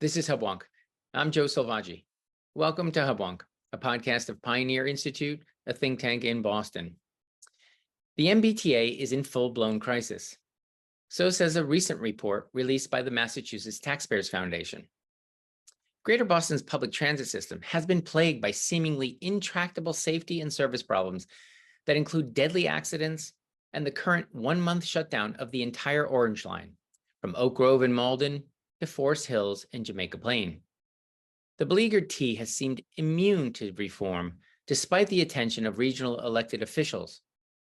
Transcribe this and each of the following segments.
This is Hubwonk. I'm Joe Selvaggi. Welcome to Hubwonk, a podcast of Pioneer Institute, a think tank in Boston. The MBTA is in full-blown crisis. So says a recent report released by the Massachusetts Taxpayers Foundation. Greater Boston's public transit system has been plagued by seemingly intractable safety and service problems that include deadly accidents and the current one-month shutdown of the entire Orange Line, from Oak Grove and Malden to Forest Hills and Jamaica Plain. The beleaguered T has seemed immune to reform, despite the attention of regional elected officials,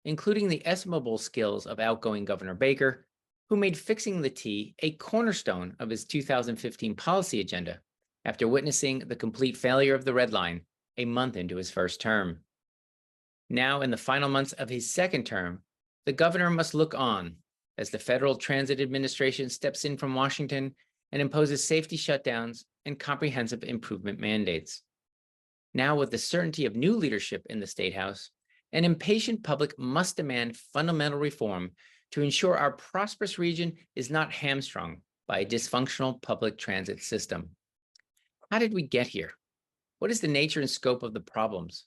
including the estimable skills of outgoing Governor Baker, who made fixing the T a cornerstone of his 2015 policy agenda after witnessing the complete failure of the Red Line a month into his first term. Now, in the final months of his second term, the governor must look on as the Federal Transit Administration steps in from Washington and imposes safety shutdowns and comprehensive improvement mandates. Now, with the certainty of new leadership in the State House, an impatient public must demand fundamental reform to ensure our prosperous region is not hamstrung by a dysfunctional public transit system. How did we get here? What is the nature and scope of the problems?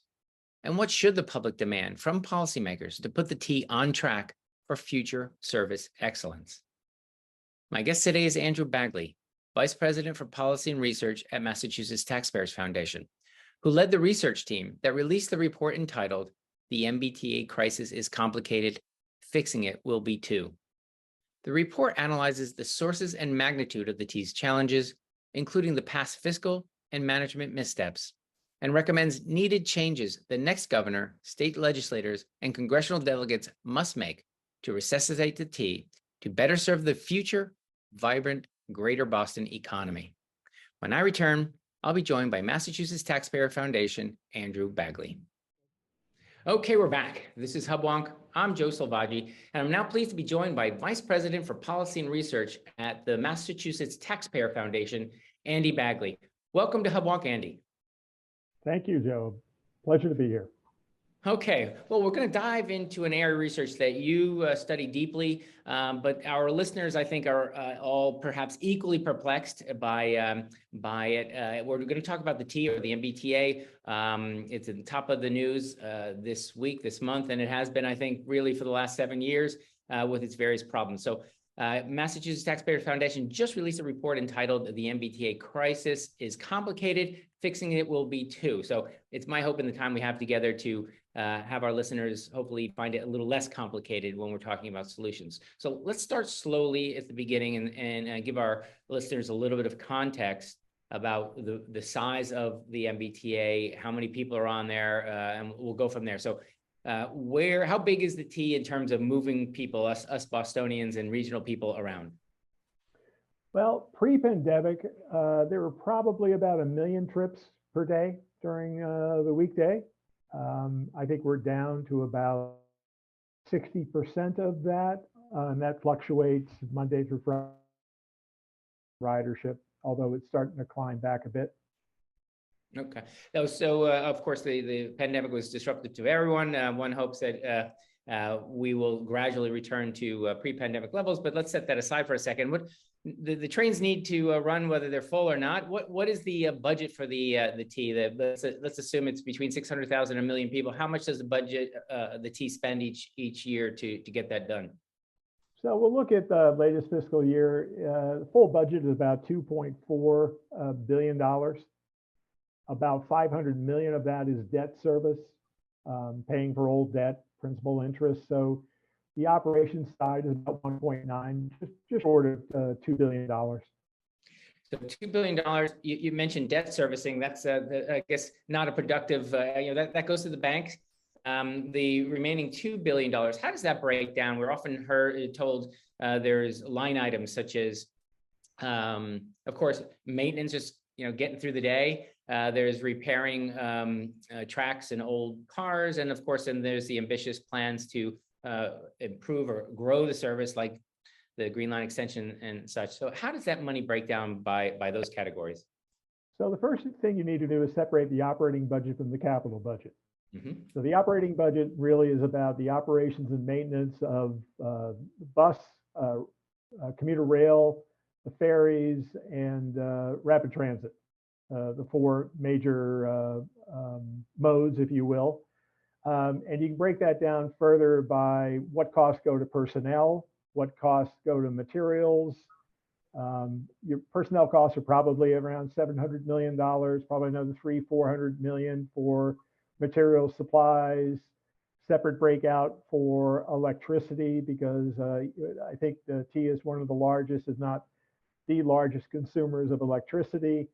And what should the public demand from policymakers to put the T on track for future service excellence? My guest today is Andrew Bagley, Vice President for Policy and Research at Massachusetts Taxpayers Foundation, who led the research team that released the report entitled, "The MBTA Crisis is Complicated, Fixing It Will Be Too." The report analyzes the sources and magnitude of the T's challenges, including the past fiscal and management missteps, and recommends needed changes the next governor, state legislators, and congressional delegates must make to resuscitate the T to better serve the future, vibrant Greater Boston economy. When I return, I'll be joined by Massachusetts Taxpayer Foundation, Andrew Bagley. Okay, we're back. This is Hubwonk. I'm Joe Selvaggi, and I'm now pleased to be joined by Vice President for Policy and Research at the Massachusetts Taxpayer Foundation, Andy Bagley. Welcome to Hubwonk, Andy. Thank you, Joe. Pleasure to be here. Okay, well, we're going to dive into an area of research that you study deeply, but our listeners, I think, are all perhaps equally perplexed by it. We're going to talk about the T, or the MBTA. It's at the top of the news this week, this month, and it has been, I think, really for the last 7 years with its various problems. So Massachusetts Taxpayers Foundation just released a report entitled "The MBTA Crisis is Complicated, Fixing It Will Be Too." So it's my hope in the time we have together to have our listeners hopefully find it a little less complicated when we're talking about solutions. So let's start slowly at the beginning and give our listeners a little bit of context about the size of the MBTA, how many people are on there, and we'll go from there. So how big is the T in terms of moving people, us Bostonians and regional people around? Well, pre-pandemic, there were probably about 1 million trips per day during the weekday. I think we're down to about 60% of that, and that fluctuates Monday through Friday ridership, although it's starting to climb back a bit. Okay. So, of course, the pandemic was disruptive to everyone. One hopes that we will gradually return to pre-pandemic levels, but let's set that aside for a second. What the trains need to run, whether they're full or not. What is the budget for the T? Let's assume it's between 600,000 and 1 million people. How much does the budget the T spend each year to get that done? So we'll look at the latest fiscal year. The full budget is about $2.4 billion. About 500 million of that is debt service, paying for old debt, principal interest. So the operations side is about 1.9, just short of $2 billion. So $2 billion. You mentioned debt servicing. That's I guess not a productive. That goes to the banks. The remaining $2 billion. How does that break down? We're often told there's line items such as, of course, maintenance, just getting through the day. There's repairing tracks and old cars, and of course, then there's the ambitious plans to improve or grow the service, like the Green Line extension and such. So how does that money break down by those categories? So the first thing you need to do is separate the operating budget from the capital budget. Mm-hmm. So the operating budget really is about the operations and maintenance of bus, commuter rail, the ferries, and rapid transit, the four major modes, if you will. And you can break that down further by what costs go to personnel, what costs go to materials. Your personnel costs are probably around $700 million, probably another $300–400 million for materials, supplies, separate breakout for electricity, because I think the T is one of the largest, if not the largest consumers of electricity.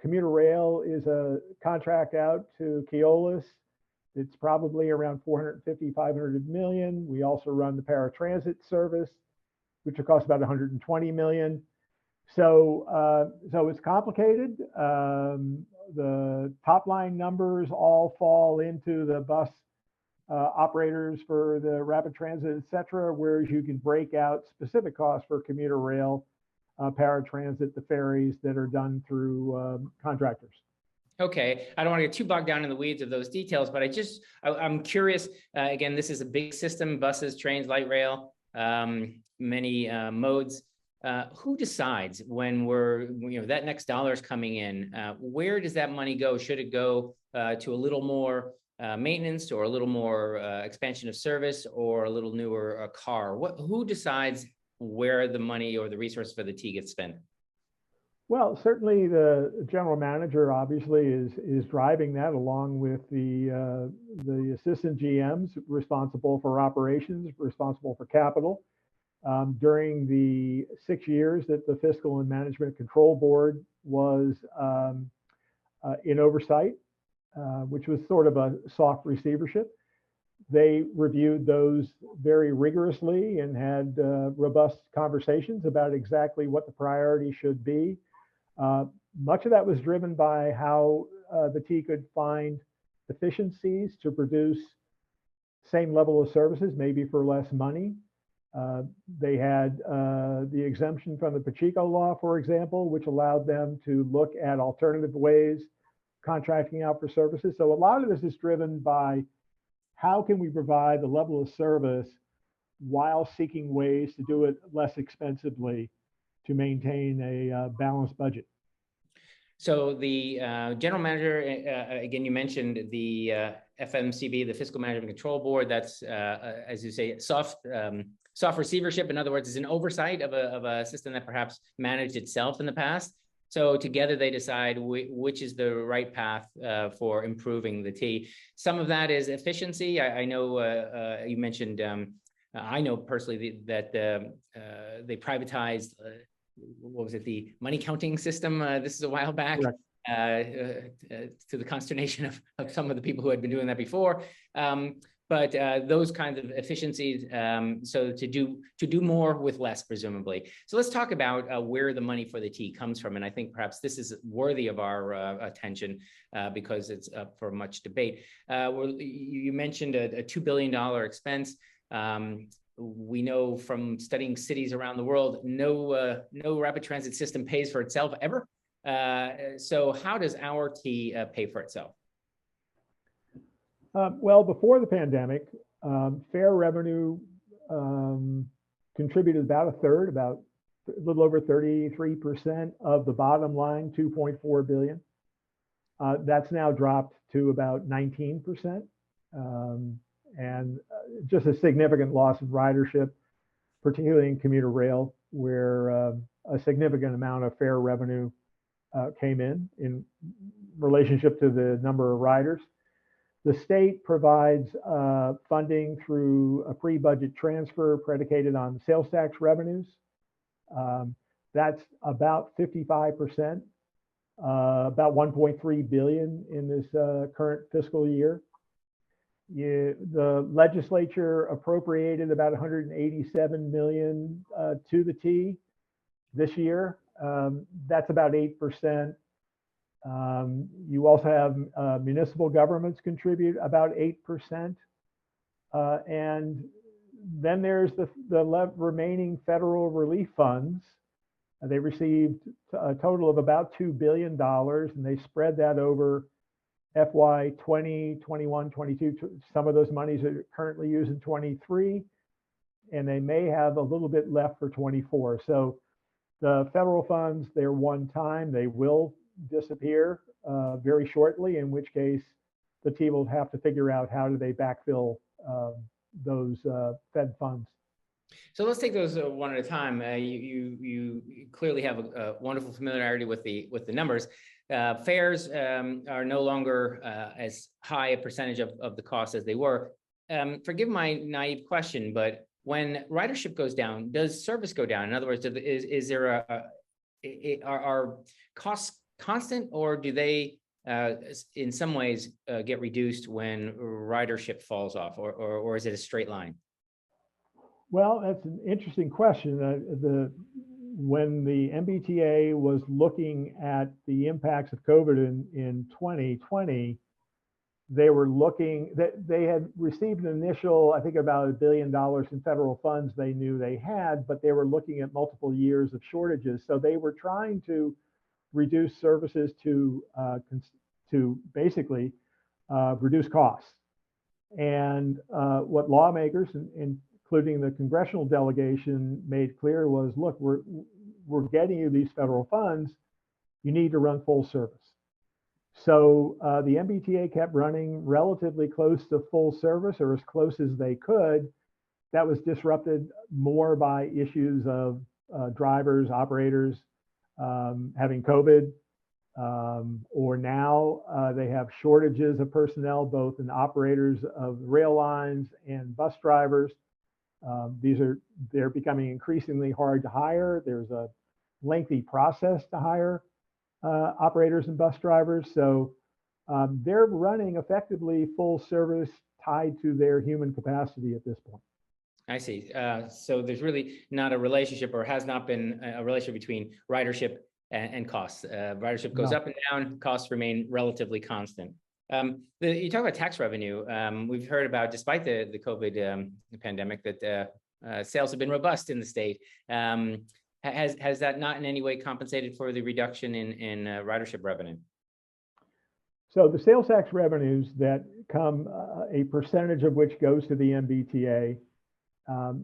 Commuter rail is a contract out to Keolis. It's probably around $450–500 million. We also run the paratransit service, which will cost about $120 million. So it's complicated. The top line numbers all fall into the bus operators for the rapid transit, et cetera, whereas you can break out specific costs for commuter rail, paratransit, the ferries that are done through contractors. Okay, I don't want to get too bogged down in the weeds of those details, but I'm curious. Again, this is a big system: buses, trains, light rail, many modes. Who decides when that next dollar is coming in? Where does that money go? Should it go to a little more maintenance, or a little more expansion of service, or a little newer car? Who decides where the money or the resources for the T gets spent? Well, certainly the general manager obviously is driving that, along with the assistant GMs responsible for operations, responsible for capital. During the 6 years that the Fiscal and Management Control Board was in oversight, which was sort of a soft receivership, they reviewed those very rigorously and had robust conversations about exactly what the priority should be. Much of that was driven by how the T could find efficiencies to produce same level of services, maybe for less money. They had the exemption from the Pacheco law, for example, which allowed them to look at alternative ways contracting out for services. So a lot of this is driven by how can we provide the level of service while seeking ways to do it less expensively to maintain a balanced budget. So the general manager, again, you mentioned the FMCB, the Fiscal Management Control Board. That's, as you say, soft receivership. In other words, it's an oversight of a system that perhaps managed itself in the past. So together they decide which is the right path for improving the T. Some of that is efficiency. I know you mentioned, I know personally that they privatized, what was it, the money counting system? This is a while back, to the consternation of some of the people who had been doing that before. But those kinds of efficiencies, so to do more with less, presumably. So let's talk about where the money for the T comes from. And I think perhaps this is worthy of our attention because it's up for much debate. You mentioned a $2 billion expense. We know from studying cities around the world, no rapid transit system pays for itself ever. So how does our T pay for itself? Well, before the pandemic, fare revenue contributed about a third, about a little over 33% of the bottom line, $2.4 billion. That's now dropped to about 19%. And just a significant loss of ridership, particularly in commuter rail, where a significant amount of fare revenue came in relationship to the number of riders. The state provides funding through a pre-budget transfer predicated on sales tax revenues. That's about 55%, about $1.3 billion in this current fiscal year. The legislature appropriated about $187 million to the T this year. That's about 8%. You also have municipal governments contribute about 8%. And then there's the remaining federal relief funds. They received a total of about $2 billion, and they spread that over FY 20, 21, 22. Some of those monies are currently used in 23, and they may have a little bit left for 24. So The federal funds, they're one time. They will disappear very shortly, in which case the T will have to figure out how do they backfill those Fed funds. So let's take those one at a time. You clearly have a wonderful familiarity with the numbers. Fares are no longer as high a percentage of the cost as they were. Forgive my naive question, but when ridership goes down, does service go down? In other words, is there are costs constant, or do they in some ways get reduced when ridership falls off, or is it a straight line? Well, that's an interesting question. When the MBTA was looking at the impacts of COVID in 2020, they were looking that they had received an initial, I think, about $1 billion in federal funds they knew they had, but they were looking at multiple years of shortages. So they were trying to reduce services to basically reduce costs. And what lawmakers, including the congressional delegation, made clear was, look, we're getting you these federal funds. You need to run full service. So the MBTA kept running relatively close to full service, or as close as they could. That was disrupted more by issues of drivers, operators having COVID, or now they have shortages of personnel, both in operators of rail lines and bus drivers. They're becoming increasingly hard to hire. There's a lengthy process to hire operators and bus drivers. So they're running effectively full service tied to their human capacity at this point. I see. So there's really not a relationship, or has not been a relationship between ridership and costs. Ridership goes up and down, costs remain relatively constant. You talk about tax revenue. We've heard about, despite the COVID pandemic, that sales have been robust in the state. Has that not in any way compensated for the reduction in ridership revenue? So the sales tax revenues that come, a percentage of which goes to the MBTA,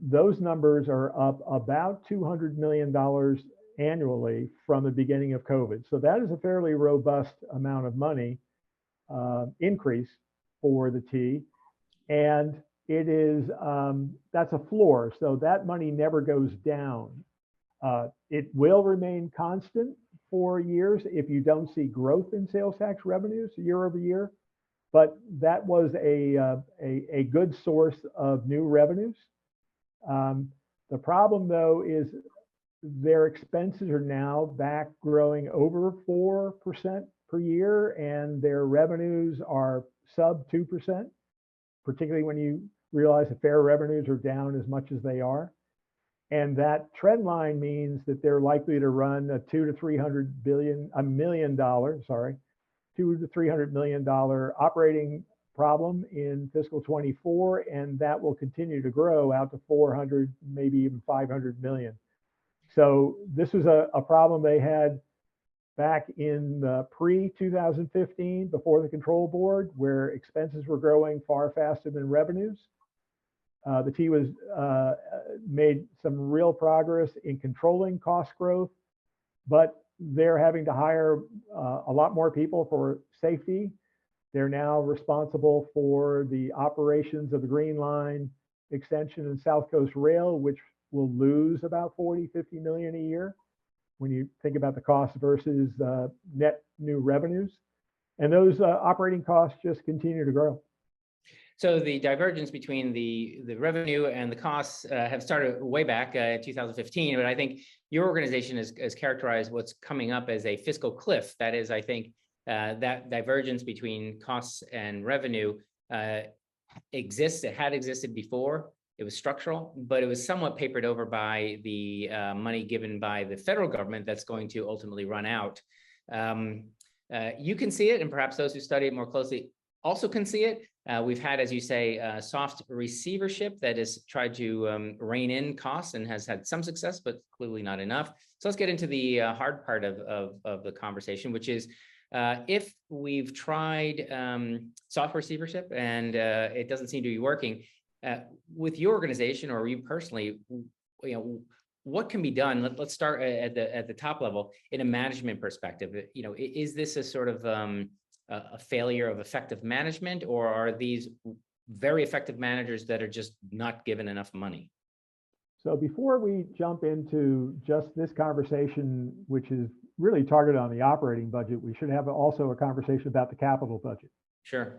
those numbers are up about $200 million annually from the beginning of COVID. So that is a fairly robust amount of money increase for the T. And it is, that's a floor. So that money never goes down. It will remain constant for years if you don't see growth in sales tax revenues year over year. But that was a good source of new revenues. The problem, though, is their expenses are now back growing over 4% per year, and their revenues are sub 2%, particularly when you realize that fare revenues are down as much as they are. And that trend line means that they're likely to run a $200 to $300 million operating problem in fiscal 24, and that will continue to grow out to 400, maybe even 500 million. So this was a problem they had back in pre-2015, before the control board, where expenses were growing far faster than revenues. The T was made some real progress in controlling cost growth, but they're having to hire a lot more people for safety. They're now responsible for the operations of the Green Line extension and South Coast Rail, which will lose about 40-50 million a year when you think about the cost versus net new revenues. And those operating costs just continue to grow. So the divergence between the revenue and the costs have started way back in 2015, but I think your organization has characterized what's coming up as a fiscal cliff. That is, I think, that divergence between costs and revenue exists. It had existed before. It was structural, but it was somewhat papered over by the money given by the federal government that's going to ultimately run out. You can see it, and perhaps those who study it more closely also can see it. We've had, as you say, soft receivership that has tried to rein in costs and has had some success, but clearly not enough. So let's get into the hard part of the conversation, which is if we've tried soft receivership and it doesn't seem to be working, with your organization or you personally, what can be done? Let's start at the top level in a management perspective. Is this a sort of a failure of effective management, or are these very effective managers that are just not given enough money? So before we jump into just this conversation, which is really targeted on the operating budget, we should have also a conversation about the capital budget. Sure.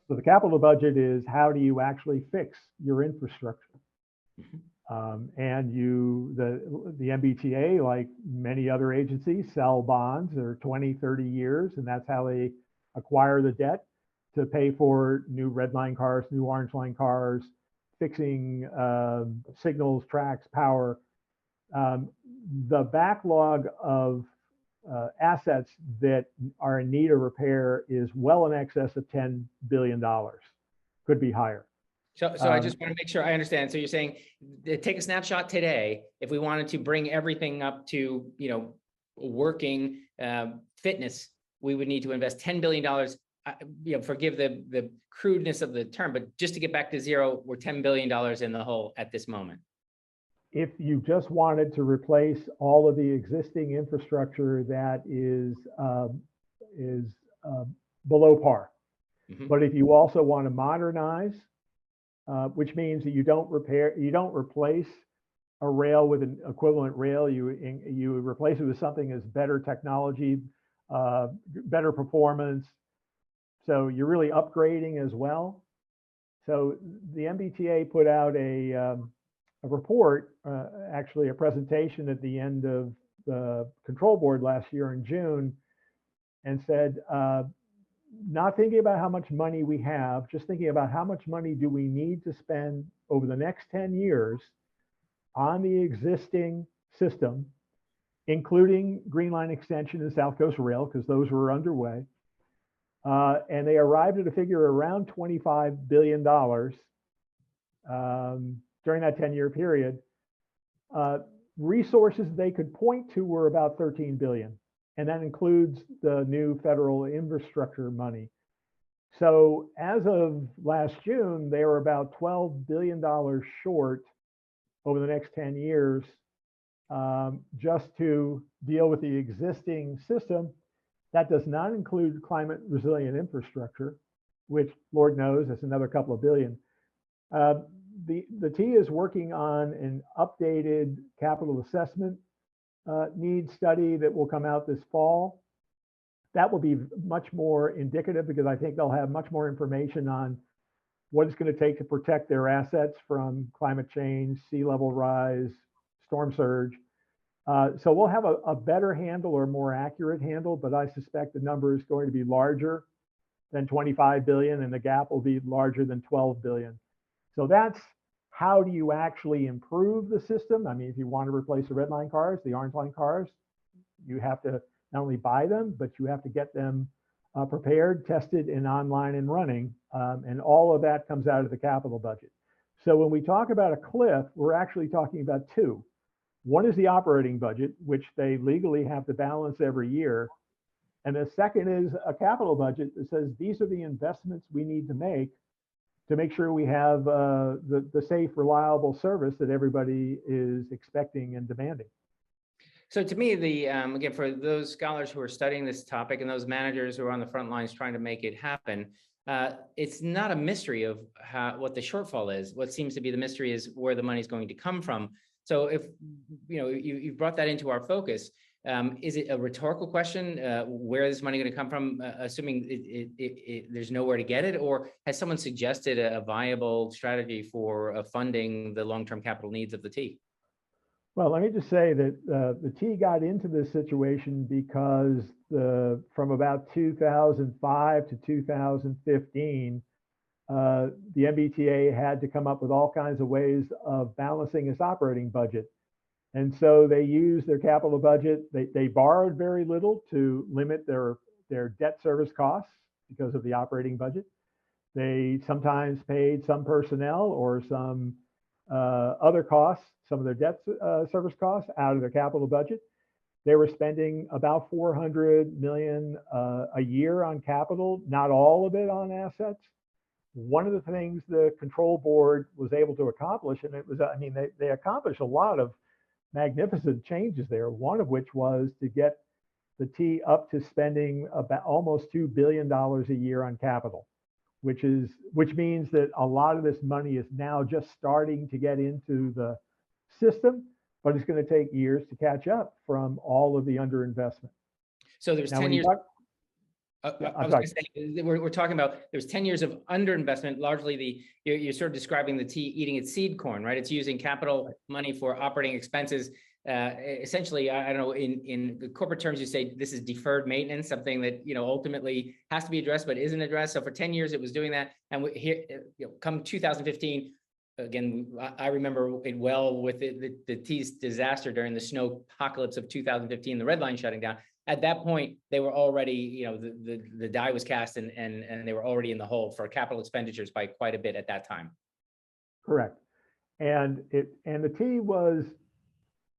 So the capital budget is how do you actually fix your infrastructure? And the MBTA, like many other agencies, sell bonds. They're 20, 30 years, and that's how they acquire the debt to pay for new red line cars, new orange line cars, fixing signals, tracks, power. The backlog of assets that are in need of repair is well in excess of $10 billion, could be higher. So I just want to make sure I understand. So you're saying take a snapshot today. If we wanted to bring everything up to, working fitness, we would need to invest $10 billion. Forgive the crudeness of the term, but just to get back to zero, we're $10 billion in the hole at this moment. If you just wanted to replace all of the existing infrastructure that is below par, but if you also want to modernize, which means that you don't replace a rail with an equivalent rail, you replace it with something that's better technology, better performance. So you're really upgrading as well. So the MBTA put out a report, actually a presentation at the end of the control board last year in June, and said, not thinking about how much money we have, just thinking about how much money do we need to spend over the next 10 years on the existing system, including Green Line Extension and South Coast Rail, because those were underway. And they arrived at a figure around $25 billion during that 10-year period. Resources they could point to were about $13 billion. And that includes the new federal infrastructure money. So as of last June, they were about $12 billion short over the next 10 years just to deal with the existing system. That does not include climate resilient infrastructure, which Lord knows is another couple of billion. The T is working on an updated capital assessment needs study that will come out this fall. That will be much more indicative because I think they'll have much more information on what it's going to take to protect their assets from climate change, sea level rise, storm surge. So we'll have a better handle or more accurate handle, but I suspect the number is going to be larger than 25 billion and the gap will be larger than 12 billion. So that's how do you actually improve the system? I mean, if you want to replace the red line cars, the orange line cars, you have to not only buy them, but you have to get them prepared, tested, and online and running. And all of that comes out of the capital budget. So when we talk about a cliff, we're actually talking about two. One is the operating budget, which they legally have to balance every year. And the second is a capital budget that says these are the investments we need to make sure we have the safe, reliable service that everybody is expecting and demanding. So to me, again, for those scholars who are studying this topic and those managers who are on the front lines trying to make it happen, it's not a mystery of what the shortfall is. What seems to be the mystery is where the money is going to come from. So if you brought that into our focus, is it a rhetorical question? Where is this money going to come from, assuming there's nowhere to get it? Or has someone suggested a viable strategy for funding the long-term capital needs of the T? Well, let me just say that the T got into this situation because from about 2005 to 2015, the MBTA had to come up with all kinds of ways of balancing its operating budget. And so they used their capital budget. They borrowed very little to limit their debt service costs because of the operating budget. They sometimes paid some personnel or some other costs, some of their debt service costs out of their capital budget. They were spending about $400 million a year on capital, not all of it on assets. One of the things the control board was able to accomplish, and it was, I mean, they accomplished a lot of magnificent changes there, one of which was to get the T up to spending about almost $2 billion a year on capital, which means that a lot of this money is now just starting to get into the system, but it's going to take years to catch up from all of the underinvestment. So there's Now, 10 years. Yeah, I was going to say, we're talking about there's 10 years of underinvestment. Largely, you're sort of describing the tea eating its seed corn, right? It's using capital money for operating expenses. Essentially, I don't know, in the corporate terms, you say this is deferred maintenance, something that ultimately has to be addressed but isn't addressed. So for 10 years, it was doing that, and here, come 2015. Again, I remember it well with the tea's disaster during the snow apocalypse of 2015, the red line shutting down. At that point, they were already, the die was cast, and they were already in the hole for capital expenditures by quite a bit at that time. Correct. And the T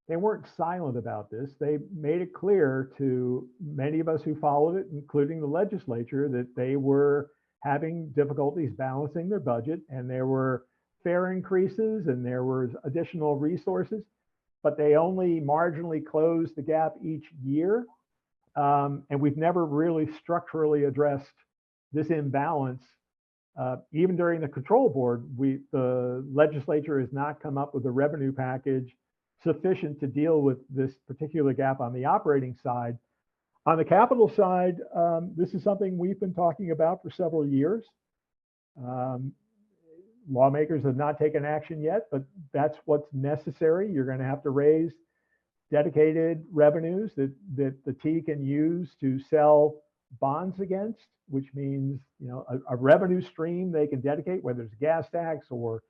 they weren't silent about this. They made it clear to many of us who followed it, including the legislature, that they were having difficulties balancing their budget, and there were fare increases and there was additional resources, but they only marginally closed the gap each year. And we've never really structurally addressed this imbalance. Even during the control board, the legislature has not come up with a revenue package sufficient to deal with this particular gap on the operating side. On the capital side, this is something we've been talking about for several years. Lawmakers have not taken action yet, but that's what's necessary. You're going to have to raise dedicated revenues that the T can use to sell bonds against, which means a revenue stream they can dedicate, whether it's gas tax or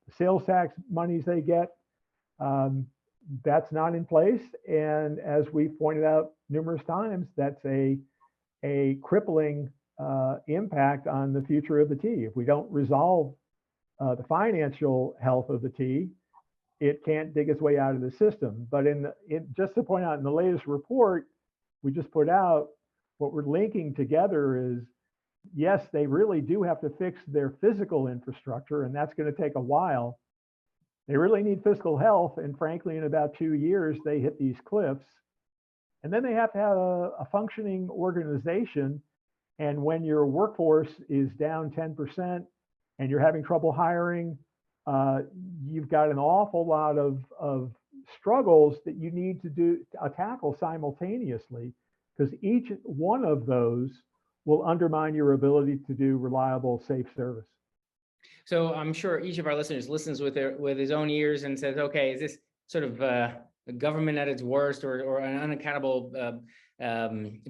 the sales tax monies they get. That's not in place, and as we've pointed out numerous times, that's a crippling impact on the future of the T. If we don't resolve the financial health of the T, it can't dig its way out of the system. But just to point out, in the latest report we just put out, what we're linking together is, yes, they really do have to fix their physical infrastructure, and that's going to take a while. They really need fiscal health, and frankly, in about 2 years, they hit these cliffs. And then they have to have a functioning organization. And when your workforce is down 10% and you're having trouble hiring, you've got an awful lot of struggles that you need to tackle simultaneously, because each one of those will undermine your ability to do reliable, safe service. So I'm sure each of our listeners listens with his own ears and says, okay, is this sort of the government at its worst, or an unaccountable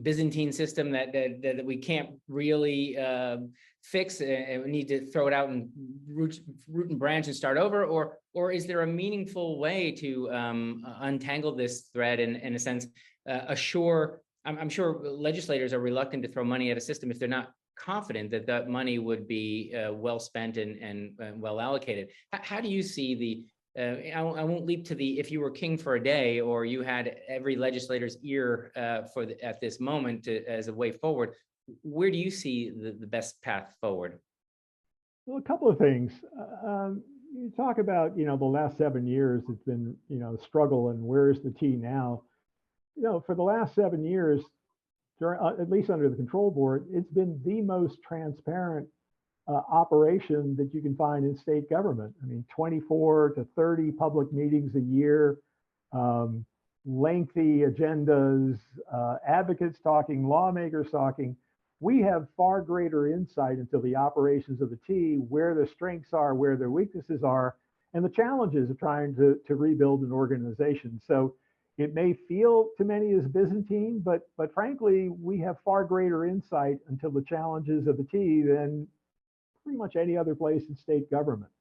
Byzantine system that we can't really fix, and we need to throw it out and root and branch and start over? Or is there a meaningful way to untangle this thread and, in a sense, assure? I'm sure legislators are reluctant to throw money at a system if they're not confident that that money would be well spent and well allocated. How do you see the I won't leap to the, if you were king for a day, or you had every legislator's ear at this moment as a way forward, where do you see the best path forward? Well, a couple of things. You talk about, the last 7 years, it's been, struggle, and where's the T now? For the last 7 years, at least under the control board, it's been the most transparent operation that you can find in state government. I mean, 24 to 30 public meetings a year, lengthy agendas, advocates talking, lawmakers talking. We have far greater insight into the operations of the T, where their strengths are, where their weaknesses are, and the challenges of trying to rebuild an organization. So it may feel to many as Byzantine, but frankly, we have far greater insight into the challenges of the T than pretty much any other place in state government.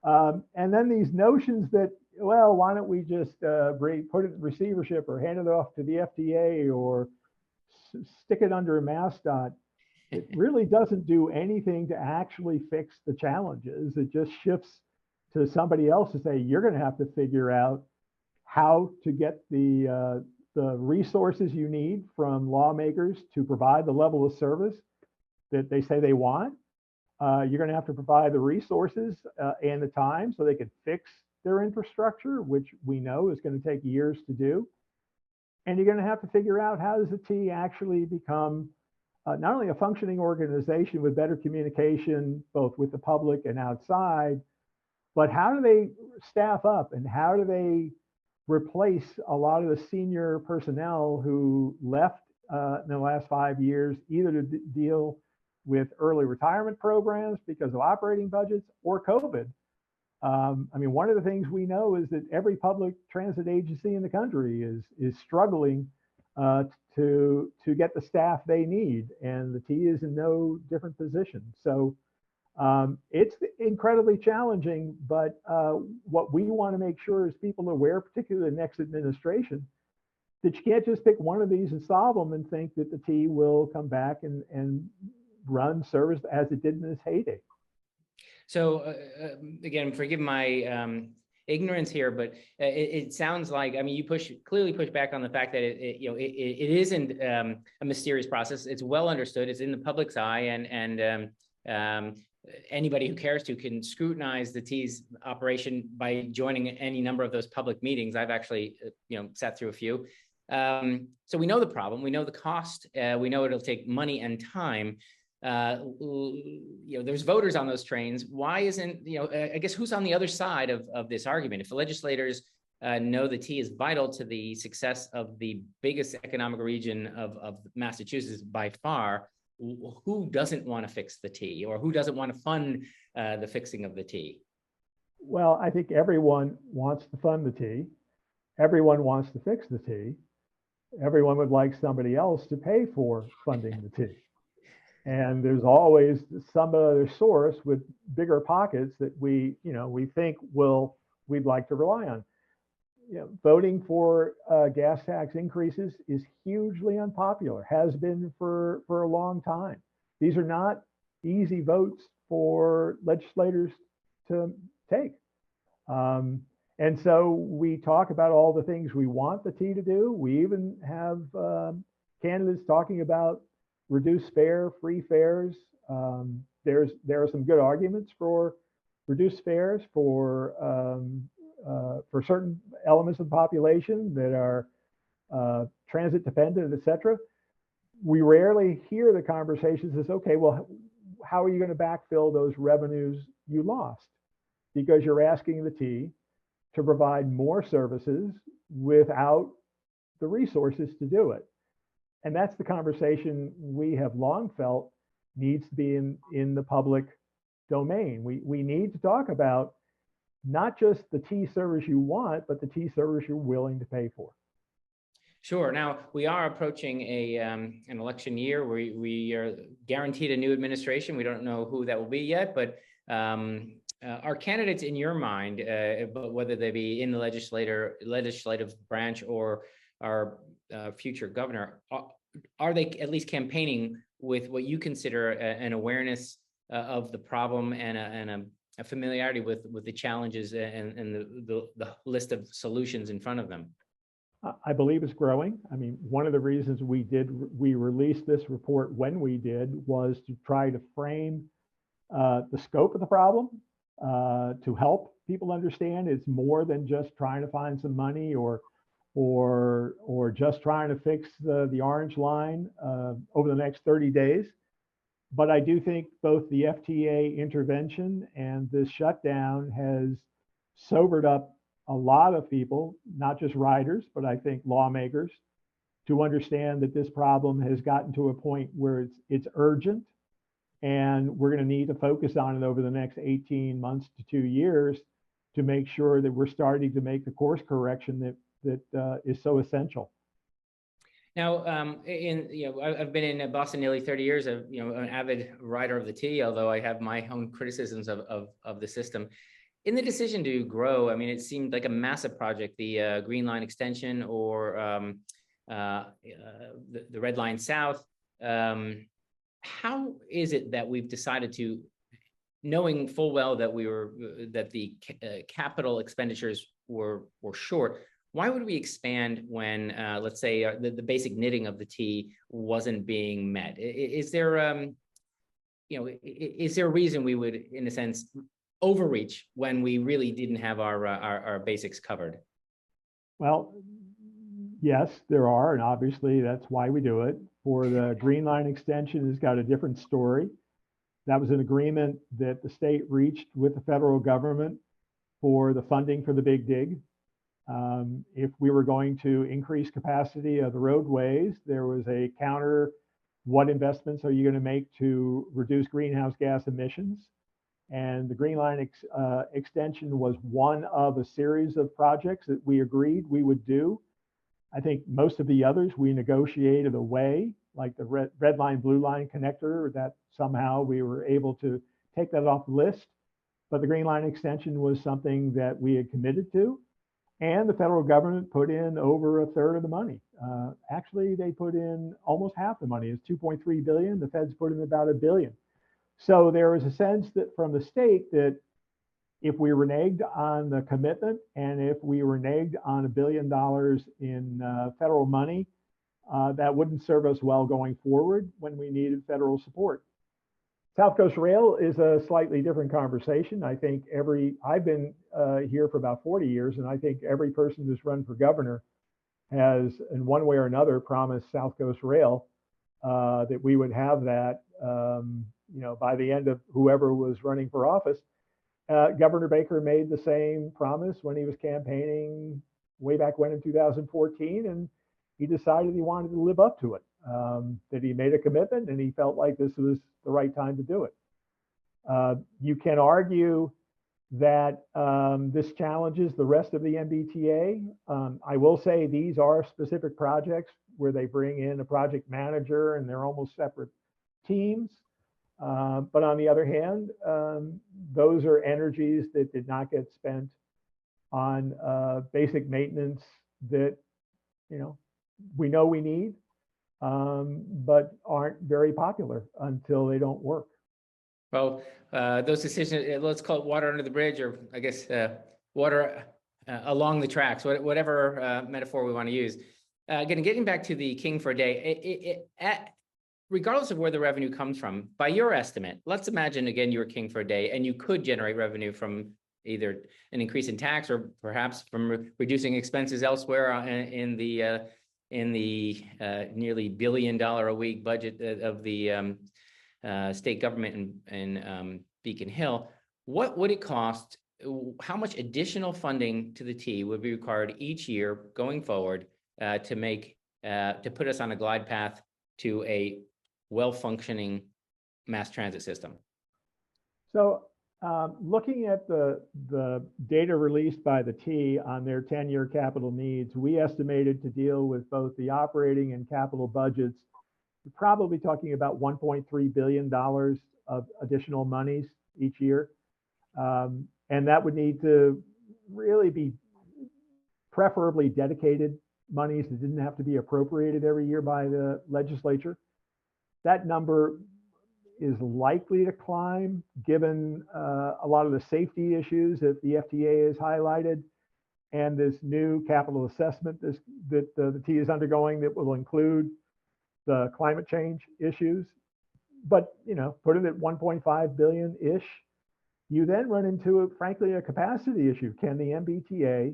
And then these notions that, well, why don't we just put it in receivership, or hand it off to the FDA, or stick it under MassDOT. It really doesn't do anything to actually fix the challenges. It just shifts to somebody else to say, you're going to have to figure out how to get the resources you need from lawmakers to provide the level of service that they say they want. You're going to have to provide the resources and the time so they can fix their infrastructure, which we know is going to take years to do. And you're going to have to figure out, how does the T actually become not only a functioning organization with better communication, both with the public and outside, but how do they staff up and how do they replace a lot of the senior personnel who left in the last 5 years, either to deal with early retirement programs because of operating budgets or COVID. I mean, one of the things we know is that every public transit agency in the country is struggling to get the staff they need, and the T is in no different position. So it's incredibly challenging, but what we want to make sure is people are aware, particularly the next administration, that you can't just pick one of these and solve them and think that the T will come back and run service as it did in its heyday. So again, forgive my ignorance here, but it sounds like, I mean, you clearly push back on the fact that it isn't a mysterious process. It's well understood. It's in the public's eye, and anybody who cares to can scrutinize the T's operation by joining any number of those public meetings. I've actually sat through a few. So we know the problem. We know the cost. We know it'll take money and time. There's voters on those trains. Why isn't, I guess, who's on the other side of this argument? If the legislators know the T is vital to the success of the biggest economic region of Massachusetts by far, who doesn't want to fix the T, or who doesn't want to fund the fixing of the T? Well, I think everyone wants to fund the T. Everyone wants to fix the T. Everyone would like somebody else to pay for funding the T. And there's always some other source with bigger pockets that we think we'd like to rely on. Voting for gas tax increases is hugely unpopular, has been for a long time. These are not easy votes for legislators to take. And so we talk about all the things we want the T to do. We even have candidates talking about reduced fare, free fares. There are some good arguments for reduced fares for certain elements of the population that are transit dependent, et cetera. We rarely hear the conversations as, okay, well, how are you going to backfill those revenues you lost? Because you're asking the T to provide more services without the resources to do it. And that's the conversation we have long felt needs to be in the public domain. We need to talk about not just the T service you want, but the T service you're willing to pay for. Sure. Now, we are approaching an election year where we are guaranteed a new administration. We don't know who that will be yet, but are candidates in your mind, whether they be in the legislative branch or our future governor, are they at least campaigning with what you consider an awareness of the problem and a familiarity with the challenges and the list of solutions in front of them? I believe it's growing. I mean, one of the reasons we released this report when we did was to try to frame the scope of the problem, to help people understand it's more than just trying to find some money or just trying to fix the orange line over the next 30 days. But I do think both the FTA intervention and this shutdown has sobered up a lot of people, not just riders, but I think lawmakers, to understand that this problem has gotten to a point where it's urgent, and we're going to need to focus on it over the next 18 months to 2 years to make sure that we're starting to make the course correction that is so essential. Now, I've been in Boston nearly 30 years. An avid rider of the T, although I have my own criticisms of the system. In the decision to grow, I mean, it seemed like a massive project, the Green Line extension or the Red Line South. How is it that we've decided to, knowing full well that the capital expenditures were short, why would we expand when, let's say, the basic knitting of the T wasn't being met? Is there, is there a reason we would, in a sense, overreach when we really didn't have our basics covered? Well, yes, there are, and obviously that's why we do it. For the Green Line extension has got a different story. That was an agreement that the state reached with the federal government for the funding for the Big Dig. If we were going to increase capacity of the roadways, there was a counter, what investments are you going to make to reduce greenhouse gas emissions? And the Green Line extension was one of a series of projects that we agreed we would do. I think most of the others we negotiated away, like the red line, blue line connector, that somehow we were able to take that off the list. But the Green Line extension was something that we had committed to. And the federal government put in over a third of the money. Actually, they put in almost half the money. It's 2.3 billion. The feds put in about $1 billion. So there was a sense that from the state that if we reneged on the commitment and if we reneged on $1 billion in federal money, that wouldn't serve us well going forward when we needed federal support. South Coast Rail is a slightly different conversation. I think I've been here for about 40 years, and I think every person who's run for governor has, in one way or another, promised South Coast Rail that we would have that, by the end of whoever was running for office. Governor Baker made the same promise when he was campaigning way back when in 2014, and he decided he wanted to live up to it. That he made a commitment and he felt like this was the right time to do it. You can argue that this challenges the rest of the MBTA. I will say these are specific projects where they bring in a project manager and they're almost separate teams. But on the other hand, those are energies that did not get spent on basic maintenance that we know we need, but aren't very popular until they don't work. Well, those decisions, let's call it water under the bridge, or I guess water along the tracks, whatever metaphor we want to use. Again, getting back to the king for a day, regardless of where the revenue comes from, by your estimate, let's imagine again you were king for a day and you could generate revenue from either an increase in tax or perhaps from reducing expenses elsewhere in the nearly $1 billion a week budget of the state government in Beacon Hill. What would it cost? How much additional funding to the T would be required each year going forward to put us on a glide path to a well-functioning mass transit system? So looking at the data released by the T on their 10-year capital needs, we estimated to deal with both the operating and capital budgets, we're probably talking about $1.3 billion of additional monies each year. And that would need to really be preferably dedicated monies that didn't have to be appropriated every year by the legislature. That number is likely to climb given a lot of the safety issues that the FTA has highlighted and this new capital assessment that the T is undergoing that will include the climate change issues. But, put it at 1.5 billion-ish. You then run into, frankly, a capacity issue. Can the MBTA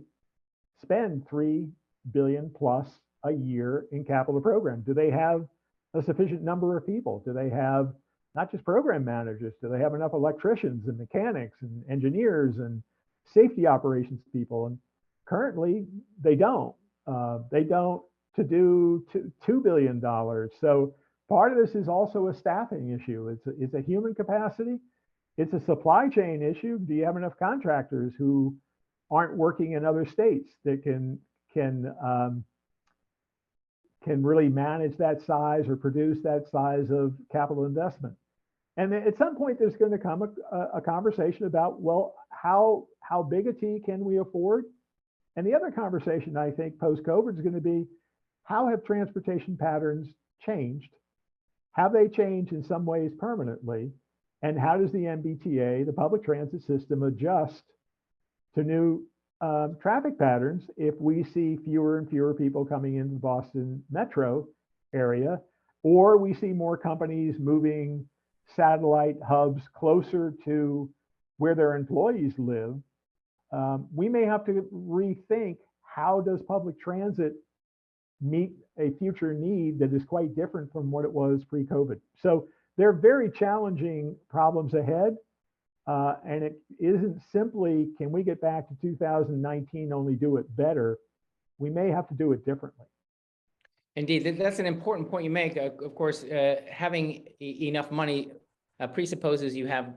spend $3 billion plus a year in capital program? Do they have a sufficient number of people? Do they have not just program managers? Do they have enough electricians and mechanics and engineers and safety operations people? And currently, they don't. They don't to do $2 billion. So part of this is also a staffing issue. It's a human capacity. It's a supply chain issue. Do you have enough contractors who aren't working in other states that can really manage that size or produce that size of capital investment? And at some point, there's going to come a conversation about, well, how big a T can we afford? And the other conversation, I think, post-COVID is going to be, how have transportation patterns changed? Have they changed in some ways permanently? And how does the MBTA, the public transit system, adjust to new traffic patterns if we see fewer and fewer people coming into the Boston metro area, or we see more companies moving satellite hubs closer to where their employees live, we may have to rethink how does public transit meet a future need that is quite different from what it was pre-COVID. So they're very challenging problems ahead. And it isn't simply, can we get back to 2019, only do it better? We may have to do it differently. Indeed, that's an important point you make. Of course, having enough money presupposes you have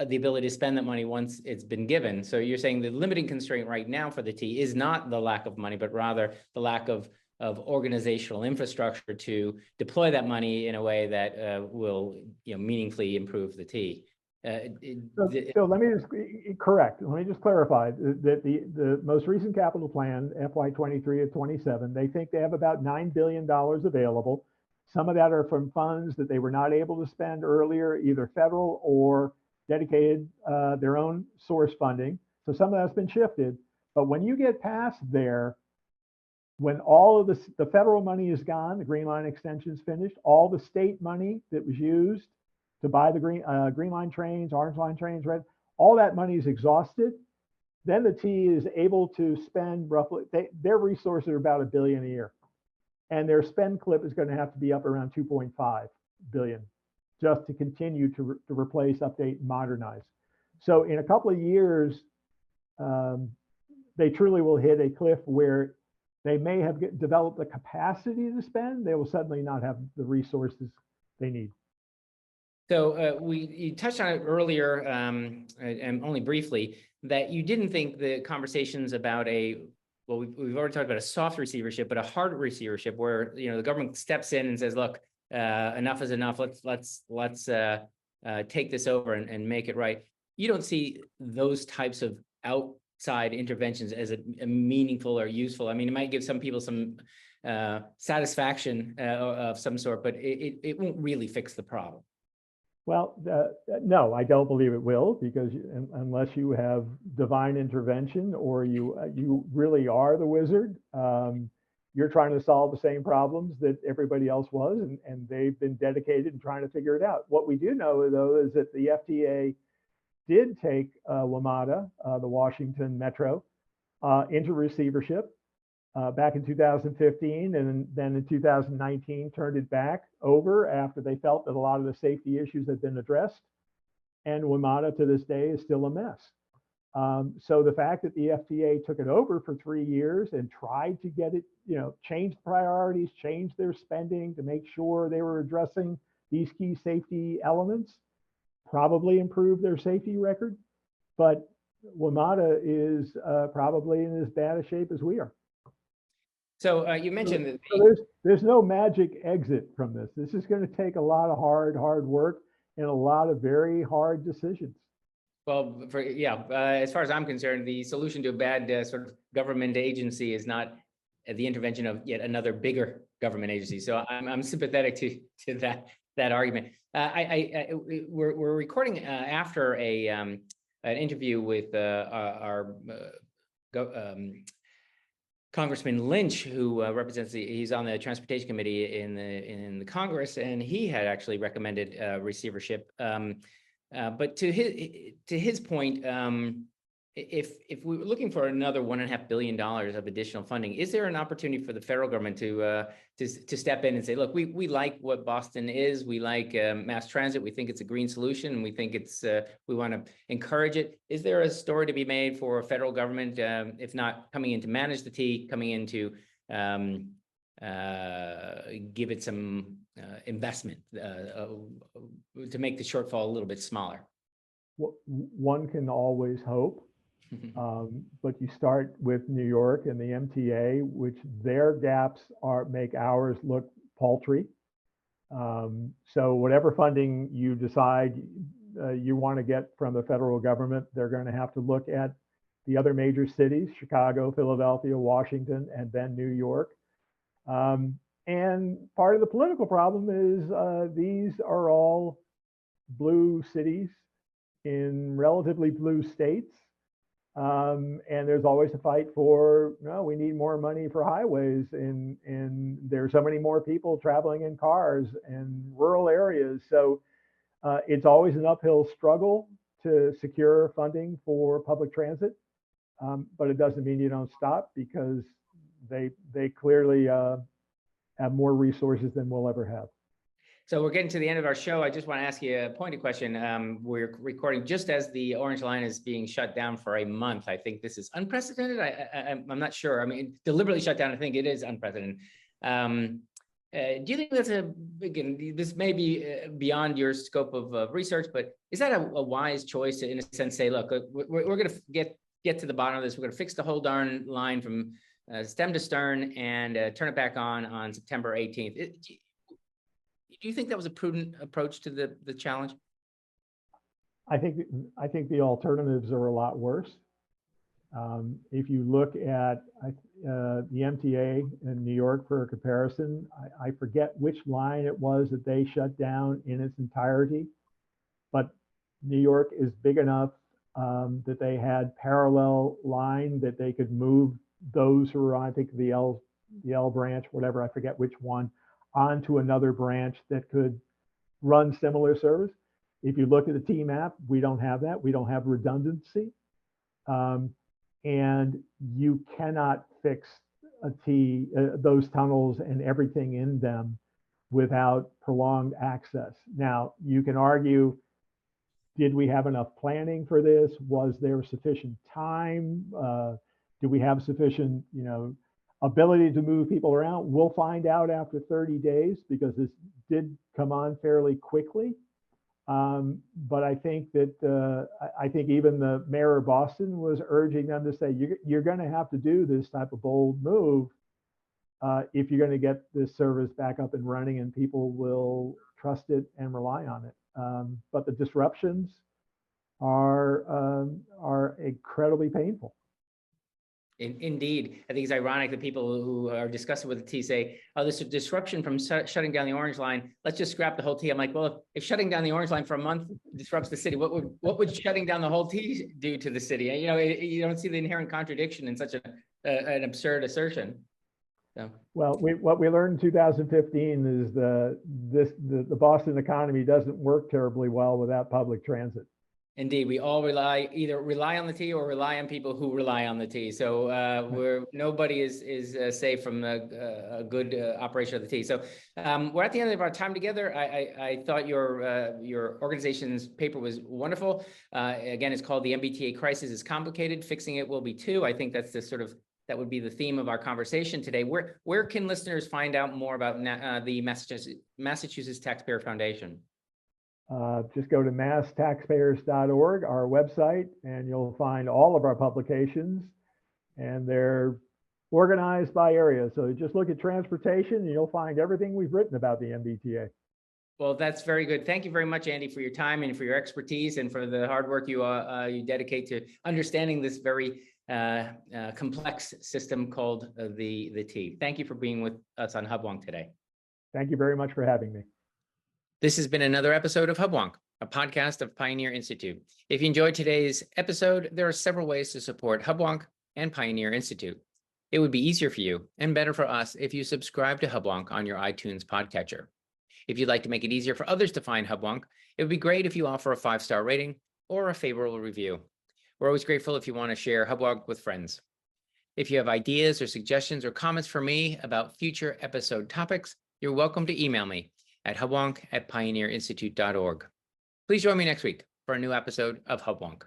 the ability to spend that money once it's been given. So you're saying the limiting constraint right now for the T is not the lack of money, but rather the lack of organizational infrastructure to deploy that money in a way that will meaningfully improve the T. So let me just correct. Let me just clarify that the most recent capital plan, FY23 to 27, they think they have about $9 billion available. Some of that are from funds that they were not able to spend earlier, either federal or dedicated their own source funding. So some of that's been shifted. But when you get past there, when all of the federal money is gone, the Green Line extension is finished, all the state money that was used to buy the Green Line trains, Orange Line trains, red, all that money is exhausted. Then the T is able to spend roughly, their resources are about $1 billion a year. And their spend clip is going to have to be up around 2.5 billion just to continue to replace, update, and modernize. So in a couple of years, they truly will hit a cliff where they may have developed the capacity to spend. They will suddenly not have the resources they need. So you touched on it earlier, and only briefly, that you didn't think the conversations about well, we've already talked about a soft receivership, but a hard receivership where the government steps in and says, look, enough is enough. Let's take this over and make it right. You don't see those types of outside interventions as a meaningful or useful. I mean, it might give some people some satisfaction of some sort, but it won't really fix the problem. Well, no, I don't believe it will, because unless you have divine intervention or you really are the wizard, you're trying to solve the same problems that everybody else was, and they've been dedicated in trying to figure it out. What we do know, though, is that the FTA did take WMATA, the Washington Metro, into receivership back in 2015, and then in 2019 turned it back over after they felt that a lot of the safety issues had been addressed. And WMATA to this day is still a mess. So the fact that the FTA took it over for 3 years and tried to get it, change priorities, change their spending to make sure they were addressing these key safety elements, probably improved their safety record. But WMATA is probably in as bad a shape as we are. So you mentioned that there's no magic exit from this. This is going to take a lot of hard work and a lot of very hard decisions. Well, as far as I'm concerned, the solution to a bad sort of government agency is not the intervention of yet another bigger government agency. So I'm sympathetic to that argument. We're recording after an interview with our Congressman Lynch, who represents he's on the Transportation Committee in the Congress, and he had actually recommended receivership. But to his point, if we were looking for another $1.5 billion of additional funding, is there an opportunity for the federal government to step in and say, look, we like what Boston is, we like mass transit, we think it's a green solution, and we think it's we want to encourage it. Is there a story to be made for a federal government, if not coming in to manage the T, coming in to give it some investment to make the shortfall a little bit smaller? One can always hope. But you start with New York and the MTA, which their gaps make ours look paltry. So whatever funding you decide you want to get from the federal government, they're going to have to look at the other major cities, Chicago, Philadelphia, Washington, and then New York. And part of the political problem is these are all blue cities in relatively blue states. And there's always a fight for, no, we need more money for highways, and there's so many more people traveling in cars in rural areas. So it's always an uphill struggle. to secure funding for public transit, but it doesn't mean you don't stop, because they clearly have more resources than we'll ever have. So we're getting to the end of our show. I just want to ask you a pointed question. We're recording just as the Orange Line is being shut down for a month. I think this is unprecedented. I'm not sure. I mean, deliberately shut down, I think it is unprecedented. Do you think that's again, this may be beyond your scope of research, but is that a wise choice to, in a sense, say, look, we're going to get to the bottom of this. We're going to fix the whole darn line from stem to stern and turn it back on September 18th. Do you think that was a prudent approach to the challenge? I think the alternatives are a lot worse. If you look at the MTA in New York for a comparison, I forget which line it was that they shut down in its entirety, but New York is big enough that they had parallel line that they could move those who were on, I think, the L branch, whatever, I forget which one, onto another branch that could run similar service. If you look at the T map, we don't have that. We don't have redundancy. And you cannot fix those tunnels and everything in them without prolonged access. Now, you can argue, did we have enough planning for this? Was there sufficient time? Do we have sufficient, ability to move people around? We'll find out after 30 days, because this did come on fairly quickly. But I think that I think even the mayor of Boston was urging them to say, you're going to have to do this type of bold move if you're going to get this service back up and running, and people will trust it and rely on it. But the disruptions are incredibly painful. Indeed. I think it's ironic that people who are discussing with the T say, oh, this is a disruption from shutting down the Orange Line. Let's just scrap the whole T. I'm like, well, if shutting down the Orange Line for a month disrupts the city, what would shutting down the whole T do to the city? You don't see the inherent contradiction in such an absurd assertion. So. Well, what we learned in 2015 is the Boston economy doesn't work terribly well without public transit. Indeed, we all either rely on the T or rely on people who rely on the T. So nobody is safe from a good operation of the T. So we're at the end of our time together. I thought your organization's paper was wonderful. Again, it's called "The MBTA Crisis is Complicated. Fixing It Will Be Too." I think that's that would be the theme of our conversation today. Where can listeners find out more about the Massachusetts Taxpayer Foundation? Just go to masstaxpayers.org, our website, and you'll find all of our publications, and they're organized by area. So just look at transportation and you'll find everything we've written about the MBTA. Well, that's very good. Thank you very much, Andy, for your time and for your expertise and for the hard work you dedicate to understanding this very complex system called the T. Thank you for being with us on Hubwonk today. Thank you very much for having me. This has been another episode of Hubwonk, a podcast of Pioneer Institute. If you enjoyed today's episode, there are several ways to support Hubwonk and Pioneer Institute. It would be easier for you and better for us if you subscribe to Hubwonk on your iTunes podcatcher. If you'd like to make it easier for others to find Hubwonk, it would be great if you offer a 5-star rating or a favorable review. We're always grateful if you want to share Hubwonk with friends. If you have ideas or suggestions or comments for me about future episode topics, you're welcome to email me at hubwonk@pioneerinstitute.org. Please join me next week for a new episode of Hubwonk.